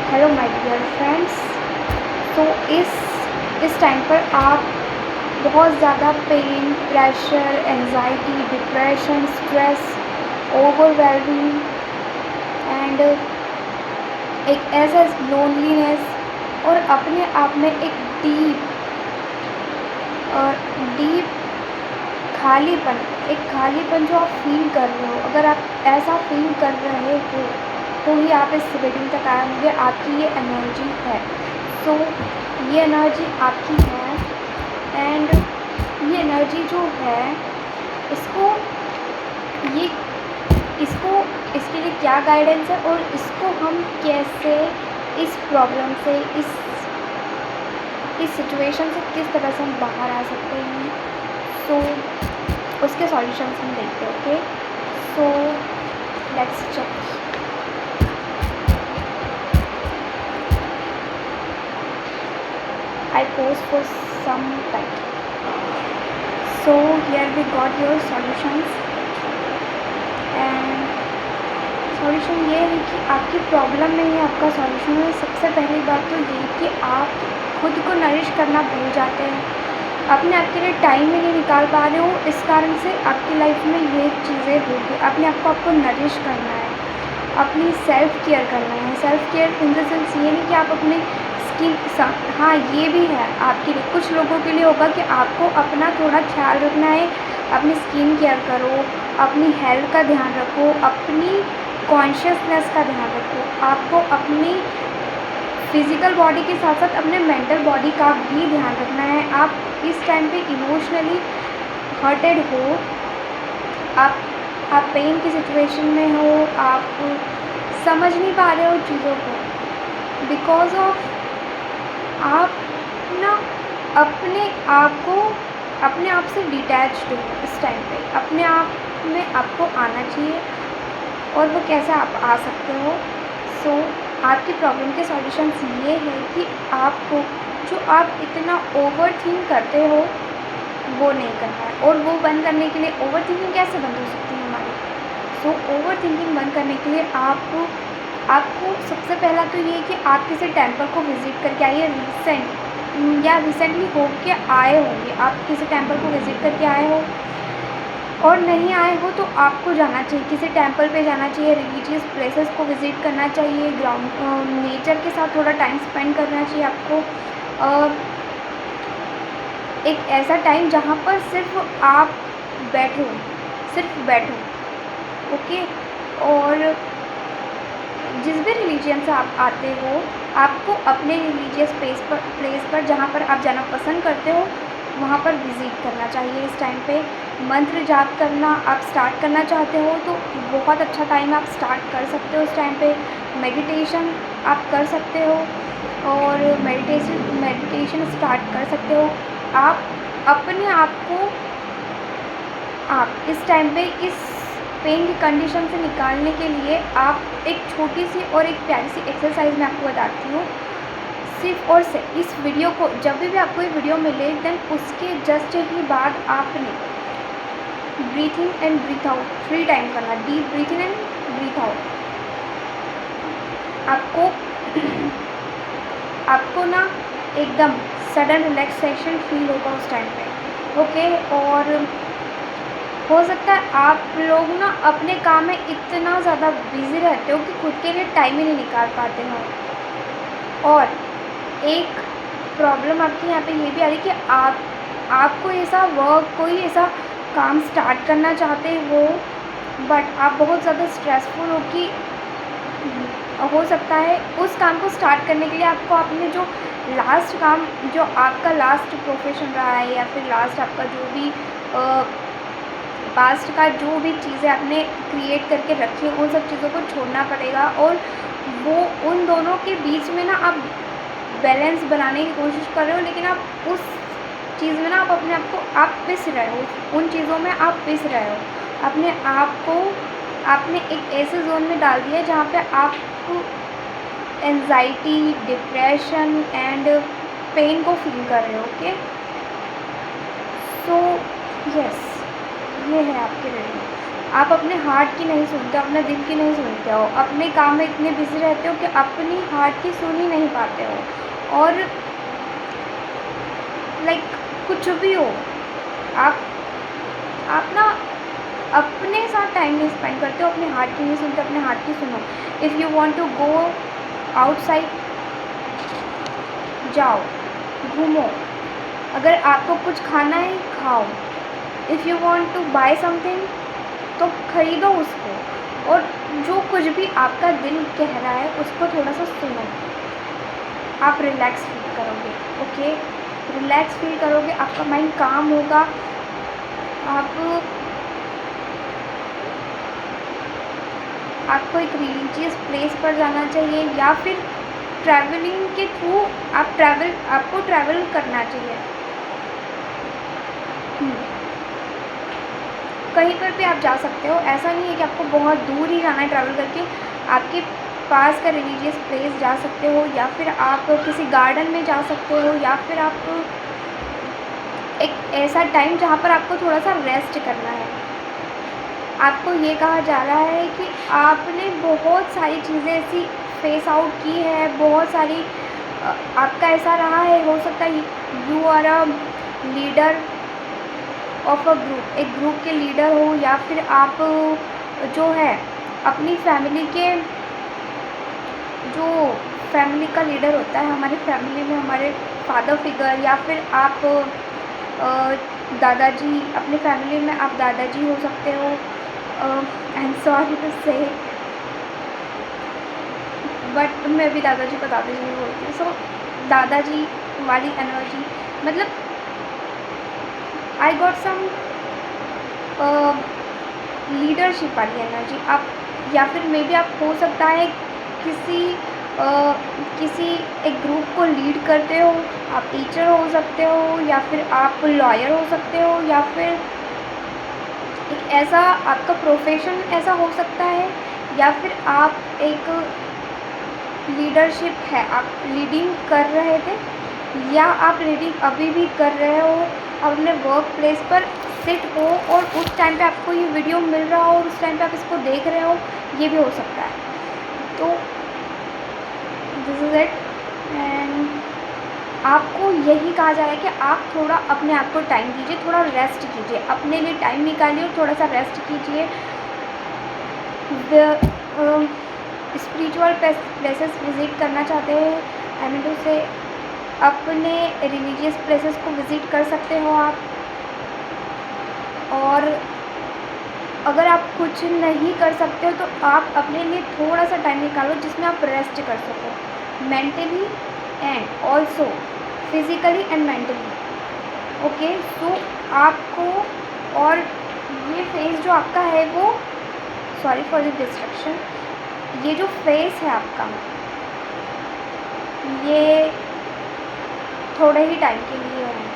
Hello my dear friends. तो इस time पर आप बहुत ज़्यादा pain, pressure, anxiety, depression, stress, overwhelming and एक ऐसा लोनलीनेस और अपने आप में एक डीप खालीपन जो आप फील कर रहे हो। अगर आप ऐसा फील कर रहे हो तो ही आप इस रीडिंग तक आए होंगे। आपकी ये एनर्जी है। सो ये एनर्जी आपकी है एंड ये एनर्जी जो है इसको ये इसको इसके लिए क्या गाइडेंस है और इसको हम कैसे इस प्रॉब्लम से इस सिचुएशन से किस तरह से हम बाहर आ सकते हैं। सो उसके सॉल्यूशंस हम देखते हैं। Okay, so let's check. I pause for some time. So here we got your solutions and solution ये है कि आपकी प्रॉब्लम नहीं है, आपका सॉल्यूशन है। सबसे पहली बात तो ये कि आप खुद को नरिश करना भूल जाते हैं, अपने आप के लिए टाइम ही नहीं निकाल पा रहे हो। इस कारण से आपकी लाइफ में ये चीज़ें होगी। अपने आप को आपको नरिश करना है, अपनी सेल्फ केयर करना है। Self care in the sense ये नहीं कि आप अपने स्किन, हाँ ये भी है आपके लिए, कुछ लोगों के लिए होगा कि आपको अपना थोड़ा ख्याल रखना है। अपनी स्किन केयर करो, अपनी हेल्थ का ध्यान रखो, अपनी कॉन्शियसनेस का ध्यान रखो। आपको अपनी फिज़िकल बॉडी के साथ साथ अपने मेंटल बॉडी का भी ध्यान रखना है। आप इस टाइम पे इमोशनली हर्टेड हो, आप पेन की सिचुएशन में हो, आप समझ नहीं पा रहे हो चीज़ों को बिकॉज ऑफ आप ना अपने आप से डिटैच्ड हो। इस टाइम पे अपने आप में आपको आना चाहिए और वो कैसे आप आ सकते हो। सो आपकी प्रॉब्लम के सॉल्यूशंस ये है कि आपको जो आप इतना ओवर थिंक करते हो वो नहीं करना है। और वो बंद करने के लिए, ओवर थिंकिंग कैसे बंद हो सकती है हमारी? सो ओवर थिंकिंग बंद करने के लिए आपको सबसे पहला तो ये कि आप किसी टेम्पल को विज़िट करके आइए। रिसेंटली हो के आए होंगे, आप किसी टेम्पल को विज़िट करके आए हो, और नहीं आए हो तो आपको जाना चाहिए, किसी टेम्पल पे जाना चाहिए, रिलीजियस प्लेसेस को विज़िट करना चाहिए, नेचर के साथ थोड़ा टाइम स्पेंड करना चाहिए आपको। एक ऐसा टाइम जहाँ पर सिर्फ आप सिर्फ बैठो। ओके, और जिस भी रिलीजन से आप आते हो, आपको अपने रिलीजियस प्लेस पर जहाँ पर आप जाना पसंद करते हो वहाँ पर विज़िट करना चाहिए। इस टाइम पे मंत्र जाप करना आप स्टार्ट करना चाहते हो तो बहुत अच्छा टाइम आप स्टार्ट कर सकते हो। इस टाइम पे मेडिटेशन आप कर सकते हो और मेडिटेशन स्टार्ट कर सकते हो। आप अपने आप को आप इस टाइम पे इस पेन की कंडीशन से निकालने के लिए आप एक छोटी सी और एक प्यारी सी एक्सरसाइज मैं आपको बताती हूँ। सिर्फ और सिर्फ इस वीडियो को जब भी आपको ये वीडियो मिले देन उसके जस्ट ही बाद आपने breathe in and breathe out 3 time करना। Deep breath in and breathe out. आपको ना एकदम सडन रिलैक्सेशन फील होगा उस टाइम पे। ओके, और हो सकता है आप लोग ना अपने काम में इतना ज़्यादा बिज़ी रहते हो कि खुद के लिए टाइम ही नहीं निकाल पाते हो। और एक प्रॉब्लम आपकी यहाँ पे ये भी आ रही है कि आपको ऐसा कोई ऐसा काम स्टार्ट करना चाहते हो बट आप बहुत ज़्यादा स्ट्रेसफुल हो कि हो सकता है उस काम को स्टार्ट करने के लिए आपको आपने जो लास्ट काम, जो आपका लास्ट प्रोफेशन रहा है या फिर लास्ट आपका जो भी पास्ट का जो भी चीज़ें आपने क्रिएट करके रखी हैं उन सब चीज़ों को छोड़ना पड़ेगा। और वो उन दोनों के बीच में ना आप बैलेंस बनाने की कोशिश कर रहे हो, लेकिन आप उस चीज़ में ना आप अपने आप को आप पिस रहे हो, उन चीज़ों में आप पिस रहे हो। अपने आप को आपने एक ऐसे जोन में डाल दिया जहाँ पे आप एंजाइटी, डिप्रेशन एंड पेन को फील कर रहे हो। ओके, सो यस, ये है आपकी रीडिंग। आप अपने हार्ट की नहीं सुनते हो, अपने दिल की नहीं सुनते हो, अपने काम में इतने बिजी रहते हो कि अपनी हार्ट की सुन ही नहीं पाते हो। और लाइक कुछ भी हो, आप आप ना अपने साथ टाइम नहीं स्पेंड करते हो, अपने हार्ट की नहीं सुनते, अपने हार्ट की सुनो। If you want to go outside, जाओ, घूमो। अगर आपको कुछ खाना है, खाओ। If you want to buy something, तो खरीदो उसको। और जो कुछ भी आपका दिल कह रहा है उसको थोड़ा सा सुनो। आप रिलैक्स फील करोगे। ओके, रिलैक्स फील करोगे, आपका माइंड काम होगा। आपको एक रिलीजियस प्लेस पर जाना चाहिए, या फिर ट्रैवलिंग के थ्रू आपको ट्रैवल करना चाहिए। कहीं पर भी आप जा सकते हो, ऐसा नहीं है कि आपको बहुत दूर ही जाना है ट्रैवल करके। आपके पास का रिलीजियस प्लेस जा सकते हो, या फिर आप किसी गार्डन में जा सकते हो, या फिर आप एक ऐसा टाइम जहाँ पर आपको थोड़ा सा रेस्ट करना है। आपको ये कहा जा रहा है कि आपने बहुत सारी चीज़ें ऐसी फेस आउट की है, बहुत सारी आपका ऐसा रहा है, हो सकता है you are a leader of a group, एक ग्रुप के लीडर हो, या फिर आप जो है अपनी फैमिली के, जो फैमिली का लीडर होता है हमारी फैमिली में, हमारे फादर फिगर, या फिर आप दादाजी, अपनी फैमिली में आप दादाजी हो सकते हो। आई एम सॉरी टू से, बट मैं भी दादाजी को दादाजी बोलती हूँ। सो दादाजी वाली एनर्जी, मतलब आई गॉट सम लीडरशिप वाली एनर्जी। आप, या फिर मे बी आप हो सकता है किसी किसी एक ग्रुप को लीड करते हो। आप टीचर हो सकते हो, या फिर आप लॉयर हो सकते हो, या फिर एक ऐसा आपका प्रोफेशन ऐसा हो सकता है, या फिर आप एक लीडरशिप है, आप लीडिंग कर रहे थे, या आप लीडिंग अभी भी कर रहे हो। अपने वर्क प्लेस पर सिट हो और उस टाइम पे आपको ये वीडियो मिल रहा हो और उस टाइम पे आप इसको देख रहे हो, ये भी हो सकता है। तो दिस इज़ इट। एंड आपको यही कहा जा रहा है कि आप थोड़ा अपने आप को टाइम दीजिए, थोड़ा रेस्ट कीजिए, अपने लिए टाइम निकालिए और थोड़ा सा रेस्ट कीजिए। स्पिरिचुअल प्लेसेस विज़िट करना चाहते हैं, आई मीन टू से अपने रिलीजियस प्लेसेस को विज़िट कर सकते हो आप। और अगर आप कुछ नहीं कर सकते हो तो आप अपने लिए थोड़ा सा टाइम निकालो जिसमें आप रेस्ट कर सको, mentally and also physically and mentally. Okay, so आपको, और ये फेस जो आपका है वो, सॉरी फॉर द डिस्ट्रक्शन, ये जो फेस है आपका, ये थोड़े ही टाइम के लिए है।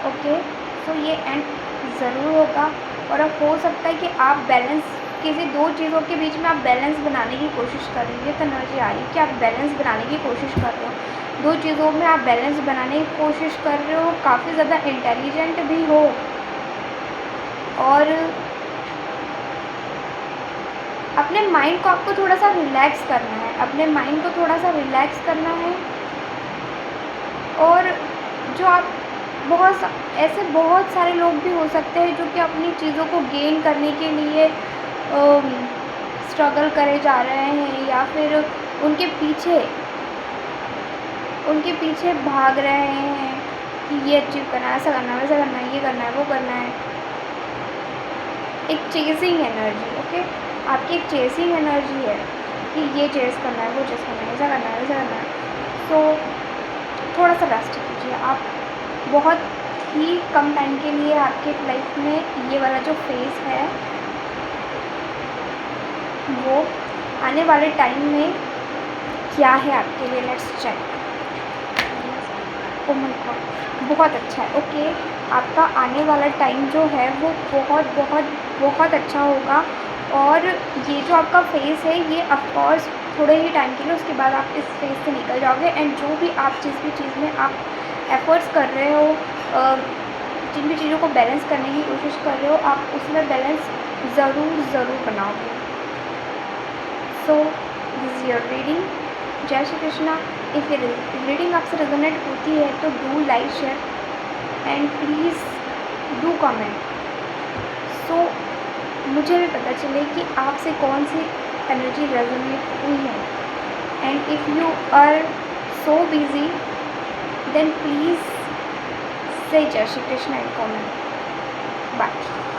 ओके, सो ये एंड ज़रूर होगा। और अब हो सकता है कि आप बैलेंस, किसी दो चीज़ों के बीच में आप बैलेंस बनाने की कोशिश कर रही है, तो एनर्जी आ रही है कि आप बैलेंस बनाने की कोशिश कर रहे हो। दो चीज़ों में आप बैलेंस बनाने की कोशिश कर रहे हो, काफ़ी ज़्यादा इंटेलिजेंट भी हो, और अपने माइंड को आपको थोड़ा सा रिलैक्स करना है, अपने माइंड को थोड़ा सा रिलैक्स करना है। और जो आप ऐसे बहुत सारे लोग भी हो सकते हैं जो कि अपनी चीज़ों को गेन करने के लिए स्ट्रगल करे जा रहे हैं, या फिर उनके पीछे भाग रहे हैं कि ये अचीव करना है, ऐसा करना है, वैसा करना है, ये करना है, वो करना है। एक चेसिंग एनर्जी। ओके, आपकी एक चेसिंग एनर्जी है कि ये चेस करना है, वो चेस करना है, ऐसा करना है, वैसा करना है। सो थोड़ा सा रेस्ट कीजिए। आप बहुत ही कम टाइम के लिए आपके लाइफ में ये वाला जो फेज़ है वो आने वाले टाइम में क्या है आपके लिए, let's check. Oh my god, बहुत अच्छा है। ओके, आपका आने वाला टाइम जो है वो बहुत बहुत बहुत अच्छा होगा। और ये जो आपका फेज़ है ये ऑफकोर्स थोड़े ही टाइम के लिए, उसके बाद आप इस फेज़ से निकल जाओगे। एंड जो भी आप जिस भी चीज़ में आप एफ़र्ट्स कर रहे हो, जिन भी चीज़ों को बैलेंस करने की कोशिश कर रहे हो, आप उसमें बैलेंस ज़रूर बनाओगे। So this is your reading. जय श्री कृष्णा। इफ़ ये रीडिंग आपसे रेजोनेट होती है तो do like, share and please do comment, so मुझे भी पता चले कि आपसे कौन सी एनर्जी रेजोनेट हुई है। And if you are so busy, then please say Jai Shri Krishna and comment. Bye.